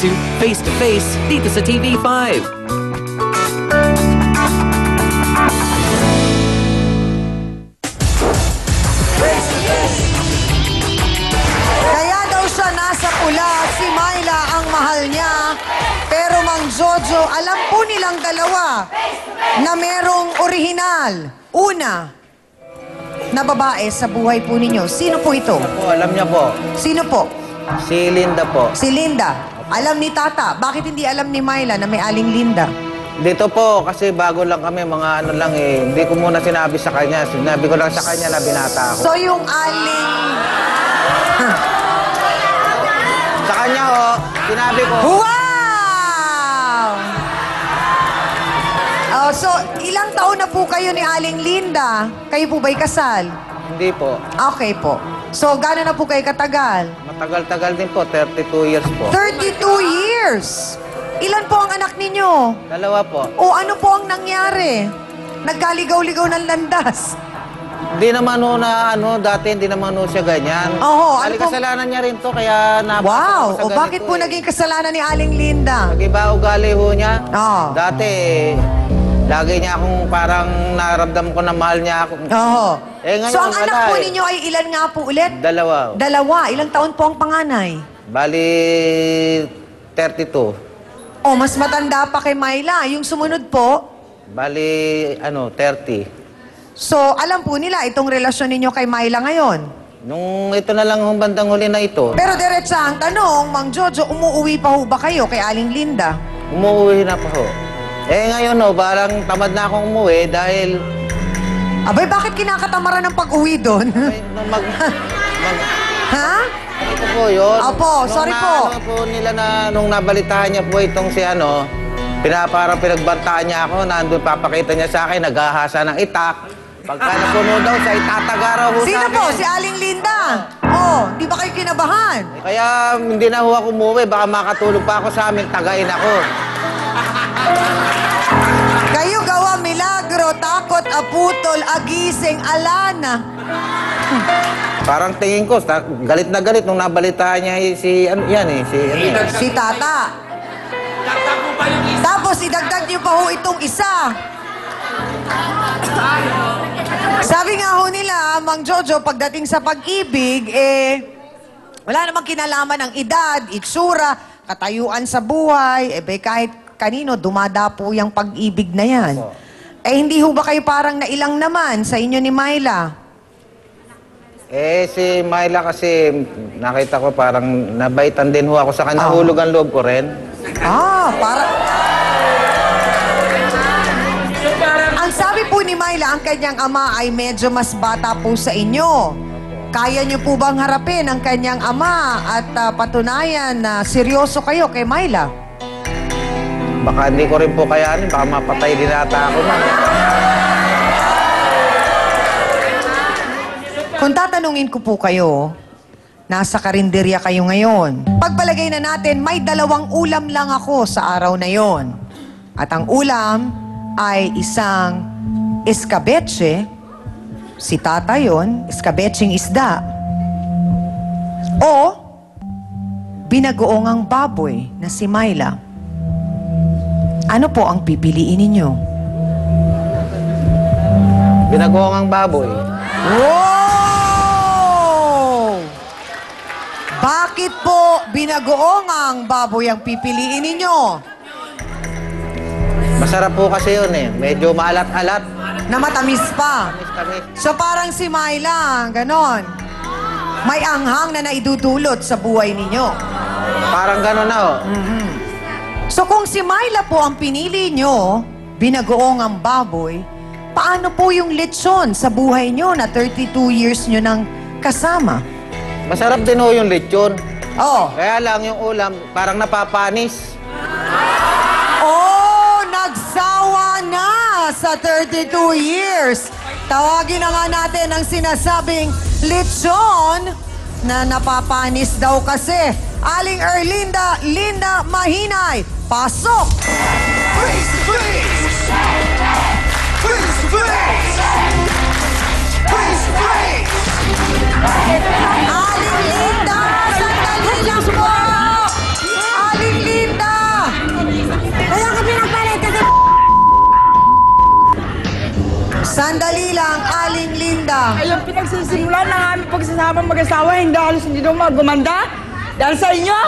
to Face to Face dito sa TV5. Kaya daw siya nasa pula, si Myla ang mahal niya. Pero Mang Jojo, alam po nilang dalawa na merong orihinal. Una, na babae sa buhay po ninyo. Sino po ito? Po, alam niya po. Sino po? Si Linda po. Si Linda. Alam ni Tata. Bakit hindi alam ni Myla na may aling Linda? Dito po, kasi bago lang kami, mga ano lang eh. Hindi ko muna sinabi sa kanya. Sinabi ko lang sa kanya na binata ako. So yung aling... Sa kanya ho, sinabi ko. Wow! Oh, so, ilang taon na po kayo ni Aling Linda? Kayo po ba'y kasal? Hindi po. Okay po. So, gano'n na po kayo katagal? Matagal-tagal din po, 32 years po. 32 years! Ilan po ang anak ninyo? Dalawa po. O ano po ang nangyari? Nagkaligaw-ligaw ng landas. Hindi naman ho na ano, dati hindi naman ho siya ganyan. Oo, ano Bali, po- kasalanan niya rin to, kaya napasok Wow! ako sa O ganito bakit po eh. naging kasalanan ni Aling Linda? Nag-iba ugali ho niya. Oo. Dati lagi niya akong parang naramdam ko na mahal niya ako. Oo. Eh, ngayon, So, ang anak wala po eh. ninyo ay ilan nga po ulit? Dalawa. Dalawa. Ilang taon po ang panganay? Bali, 32. O, mas matanda pa kay Myla. Yung sumunod po, Bali, 30. so alam po nila itong relasyon ninyo kay Myla ngayon. Nung ito na lang ang bandang huli na ito, Pero diretsa ang tanong, Mang Jojo, umuwi pa ho ba kayo kay Aling Linda? umuwi na pa ho. Eh ngayon ho, parang tamad na akong umuwi dahil Abay, bakit kinakatamaran ng pag-uwi doon? nung Ha? ito po yun. Opo, sorry po. Ano po nila nung nabalitaan niya po itong si parang pinagbantaan niya ako, nandun papakita niya sa akin, naghahasa ng itak. Pagka napuno daw siya, itatagaraw ho Sino sa akin. po? Si Aling Linda? Oh, di ba kayo kinabahan? Kaya hindi na ho ako umuwi, baka makatulog pa ako sa amin, tagain ako. Kayo gawa milagro, takot, aputol, agising, alana. Parang tingin ko, galit na galit nung nabalitaan niya si Si Tata. Tapos idagdag niyo pa ho itong isa. Sabi nga ho nila, Mang Jojo, pagdating sa pag-ibig, wala namang kinalaman ng edad, itsura, katayuan sa buhay, kahit kanino, dumadapo yung pag-ibig na yan. Hindi ho ba kayo parang nailang naman sa inyo ni Myla? Si Myla kasi, nakita ko parang nabaitan din ho ako sa kanya. Hulog ang loob ko rin. Ang sabi po ni Myla, ang kanyang ama ay medyo mas bata po sa inyo. Kaya niyo po bang harapin ang kanyang ama at patunayan na seryoso kayo kay Myla? Baka hindi ko rin po kayanin, baka mapatay din ata ako. Kung tatanungin ko po kayo, nasa karinderya kayo ngayon. Pagpalagay na natin, may 2 ulam lang ako sa araw na yon. At ang ulam ay isang escabeche, si Tata yon, escabecheng isda, o binagoongang baboy na si Myla. Ano po ang pipiliin ninyo? Binagoong ang baboy. Wow! Bakit po binagoong ang baboy ang pipiliin ninyo? Masarap po kasi yun eh. Medyo maalat-alat. Na matamis pa. Tamis-tamis. So parang si Myla, ganon. May anghang na naidudulot sa buhay ninyo. Parang gano'n na oh. So kung si Myla po ang pinili nyo, binagoong ang baboy, paano po yung lechon sa buhay nyo na 32 years nyo nang kasama? Masarap din ho yung lechon. Oh. Kaya lang yung ulam, parang napapanis. Oh, nagsawa na sa 32 years. Tawagin na nga natin ang sinasabing lechon na napapanis daw kasi. Aling Erlinda, Linda Mahinay, pasok! Face to face! Face to face! Face to face! Aling Linda, sandali lang po! Aling Linda! Sandali lang, Aling Linda. Ay, yung pinagsisimulan ng aming pagsasama mag-asawa, hindi halos hindi daw magumanda. Dahil sa inyo,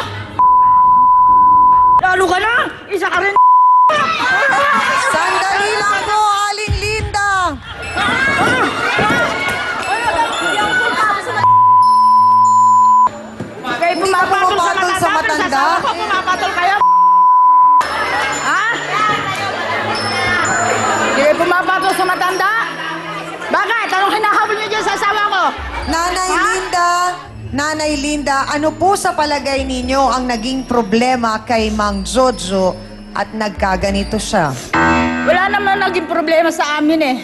lalo ka na, isa ka rin. Sandali lang po, Aling Linda. Kayo pumapatol sa matanda, sa matanda? pero sa asawa ko, pumapatol kayo. Ha? Hindi kayo pumapatol sa matanda? Bakit? Anong hinahabol niyo dyan sa asawa ko? Nanay Linda, ano po sa palagay ninyo ang naging problema kay Mang Jojo at nagkaganito siya? Wala naman naging problema sa amin eh.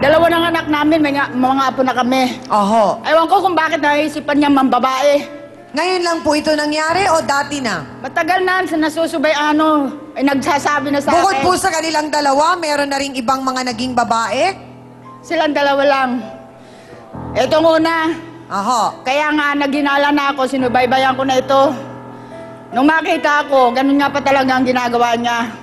Dalawa ng anak namin, may mga apo na kami. Oho. Ewan ko kung bakit naisipan niya mambabae. Ngayon lang po ito nangyari o dati na? Matagal na, nasusubay ay nagsasabi na sa Bukod akin. po sa kanilang dalawa, meron na ring ibang mga naging babae? Silang dalawa lang. Etong una, Oho. kaya nga naginala na ako, sinubaybayan ko na ito. Nung makita ko, ganun nga pa talaga ang ginagawa niya.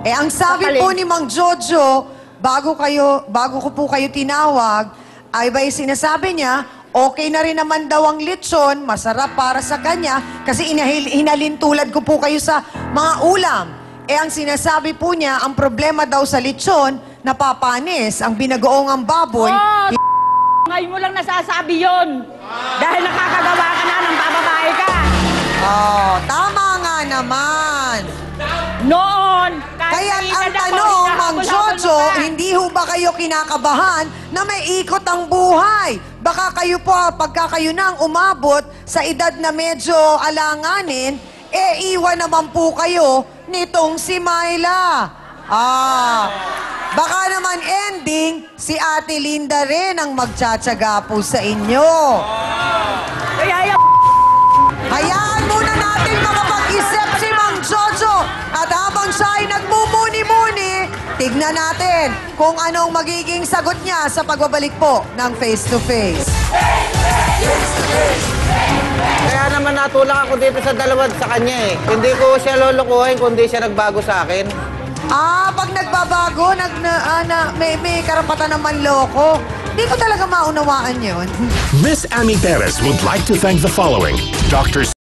Eh, ang sabi Sakaling. po ni Mang Jojo, bago ko po kayo tinawag, ay ba'y sinasabi niya, okay na rin naman daw ang lechon, masarap para sa kanya, kasi hinalintulad ko po kayo sa mga ulam. Eh, ang sinasabi po niya, ang problema daw sa lechon, napapanis, ang binagoong ang baboy. Oh, ngayon mo lang nasasabi yon. Dahil nakakagawa ka na ng bababae ka. Oh, tama nga naman. Noon, Kaya kahit ang kailan ako, tanong, Mang hinahabol-habol Jojo, mo pa. hindi ho ba kayo kinakabahan na may ikot ang buhay? Baka kayo po, pagka kayo nang umabot sa edad na medyo alanganin, eh iwan naman po kayo nitong si Myla. Baka naman ending, si Ate Linda rin ang magtsatsaga po sa inyo. Kaya Hayaan muna natin makapag-isip si Mang Jojo. At habang siya ay nagmumuni-muni, tignan natin kung anong magiging sagot niya sa pagbabalik po ng Face to Face. Kaya naman natulak ako dito sa dalawa sa kanya eh. Hindi ko siya lulukuhin kundi siya nagbago sa akin. Pag nagbabago, may karapatan naman loko. Hindi ko talaga maunawaan yun. Miss Amy Perez would like to thank the following: Dr.